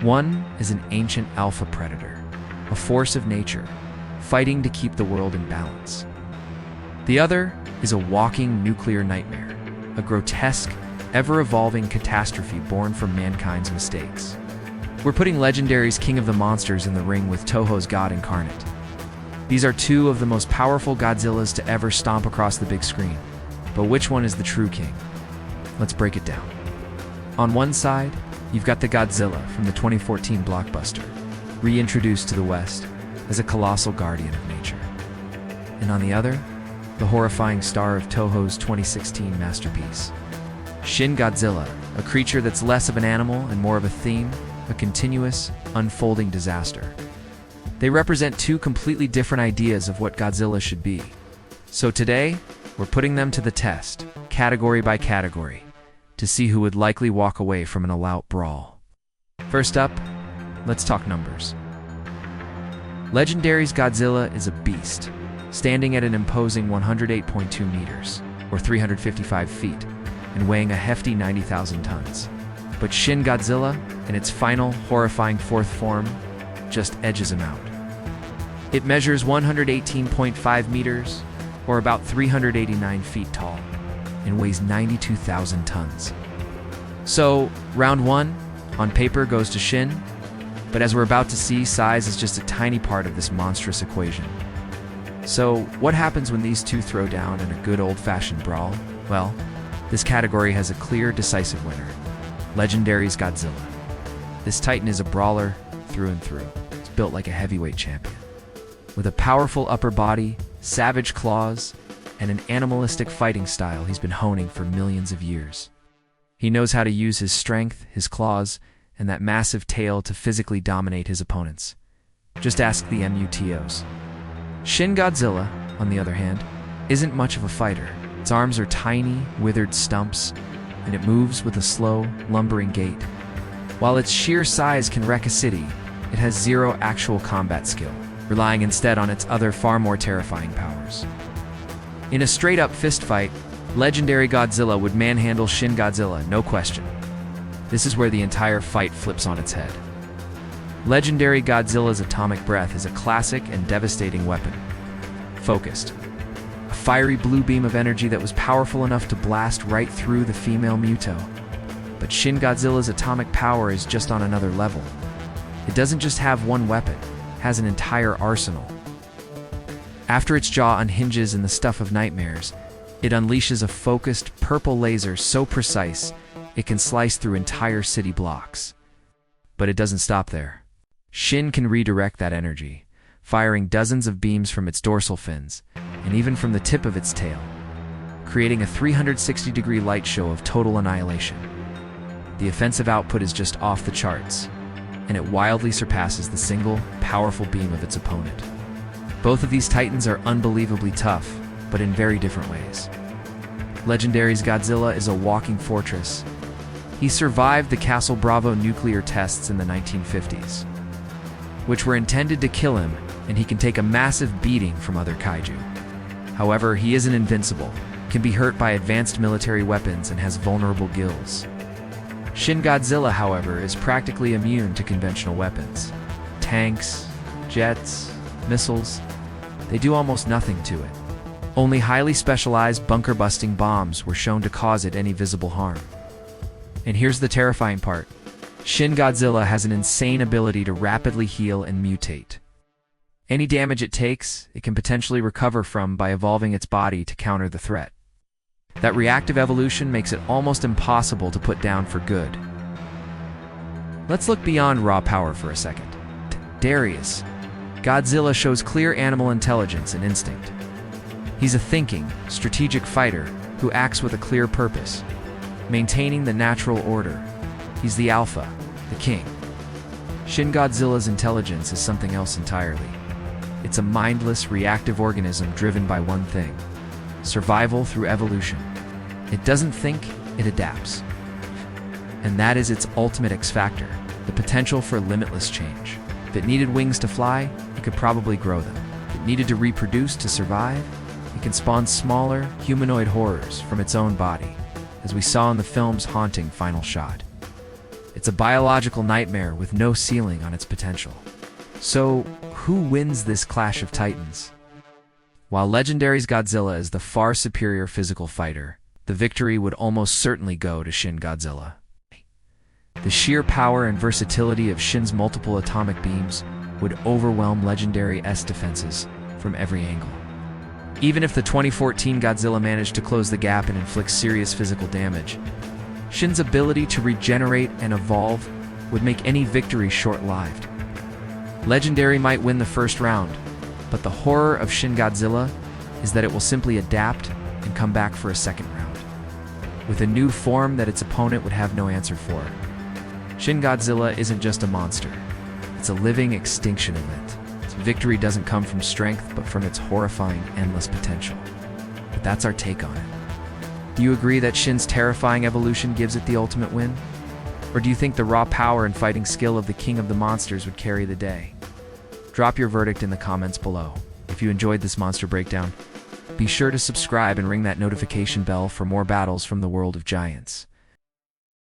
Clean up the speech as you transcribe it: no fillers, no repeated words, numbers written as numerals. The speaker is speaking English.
One is an ancient alpha predator, a force of nature, fighting to keep the world in balance. The other is a walking nuclear nightmare, a grotesque, ever-evolving catastrophe born from mankind's mistakes. We're putting Legendary's King of the Monsters in the ring with Toho's God Incarnate. These are two of the most powerful Godzillas to ever stomp across the big screen. But which one is the true king? Let's break it down. On one side, you've got the Godzilla from the 2014 blockbuster, reintroduced to the West as a colossal guardian of nature. And on the other, the horrifying star of Toho's 2016 masterpiece, Shin Godzilla, a creature that's less of an animal and more of a theme, a continuous, unfolding disaster. They represent two completely different ideas of what Godzilla should be. So today, we're putting them to the test, category by category, to see who would likely walk away from an all-out brawl. First up, let's talk numbers. Legendary's Godzilla is a beast, standing at an imposing 108.2 meters, or 355 feet, and weighing a hefty 90,000 tons. But Shin Godzilla, in its final, horrifying fourth form, just edges him out. It measures 118.5 meters, or about 389 feet tall, and weighs 92,000 tons. So, round one, on paper, goes to Shin, but as we're about to see, size is just a tiny part of this monstrous equation. So, what happens when these two throw down in a good old-fashioned brawl? Well, this category has a clear, decisive winner. Legendary's Godzilla. This titan is a brawler through and through. It's built like a heavyweight champion. With a powerful upper body, savage claws, and an animalistic fighting style he's been honing for millions of years. He knows how to use his strength, his claws, and that massive tail to physically dominate his opponents. Just ask the MUTOs. Shin Godzilla, on the other hand, isn't much of a fighter. Its arms are tiny, withered stumps, and it moves with a slow, lumbering gait. While its sheer size can wreck a city, it has zero actual combat skill, relying instead on its other far more terrifying powers. In a straight-up fistfight, Legendary Godzilla would manhandle Shin Godzilla, no question. This is where the entire fight flips on its head. Legendary Godzilla's atomic breath is a classic and devastating weapon. Focused. A fiery blue beam of energy that was powerful enough to blast right through the female Muto. But Shin Godzilla's atomic power is just on another level. It doesn't just have one weapon, it has an entire arsenal. After its jaw unhinges in the stuff of nightmares, it unleashes a focused purple laser so precise it can slice through entire city blocks. But it doesn't stop there. Shin can redirect that energy, firing dozens of beams from its dorsal fins, and even from the tip of its tail, creating a 360-degree light show of total annihilation. The offensive output is just off the charts, and it wildly surpasses the single, powerful beam of its opponent. Both of these titans are unbelievably tough, but in very different ways. Legendary's Godzilla is a walking fortress. He survived the Castle Bravo nuclear tests in the 1950s, which were intended to kill him, and he can take a massive beating from other kaiju. However, he isn't invincible, can be hurt by advanced military weapons, and has vulnerable gills. Shin Godzilla, however, is practically immune to conventional weapons. Tanks, jets, missiles, they do almost nothing to it. Only highly specialized bunker-busting bombs were shown to cause it any visible harm. And here's the terrifying part. Shin Godzilla has an insane ability to rapidly heal and mutate. Any damage it takes, it can potentially recover from by evolving its body to counter the threat. That reactive evolution makes it almost impossible to put down for good. Let's look beyond raw power for a second. Darius. Godzilla shows clear animal intelligence and instinct. He's a thinking, strategic fighter who acts with a clear purpose, maintaining the natural order. He's the alpha, the king. Shin Godzilla's intelligence is something else entirely. It's a mindless, reactive organism driven by one thing: survival through evolution. It doesn't think, it adapts. And that is its ultimate X factor, the potential for limitless change. If it needed wings to fly, it could probably grow them. If it needed to reproduce to survive, it can spawn smaller, humanoid horrors from its own body, as we saw in the film's haunting final shot. It's a biological nightmare with no ceiling on its potential. So, who wins this clash of titans? While Legendary's Godzilla is the far superior physical fighter, the victory would almost certainly go to Shin Godzilla. The sheer power and versatility of Shin's multiple atomic beams would overwhelm Legendary's defenses from every angle. Even if the 2014 Godzilla managed to close the gap and inflict serious physical damage, Shin's ability to regenerate and evolve would make any victory short-lived. Legendary might win the first round, but the horror of Shin Godzilla is that it will simply adapt and come back for a second round, with a new form that its opponent would have no answer for. Shin Godzilla isn't just a monster, it's a living extinction event. Its victory doesn't come from strength, but from its horrifying, endless potential. But that's our take on it. Do you agree that Shin's terrifying evolution gives it the ultimate win? Or do you think the raw power and fighting skill of the King of the Monsters would carry the day? Drop your verdict in the comments below. If you enjoyed this monster breakdown, be sure to subscribe and ring that notification bell for more battles from the world of giants.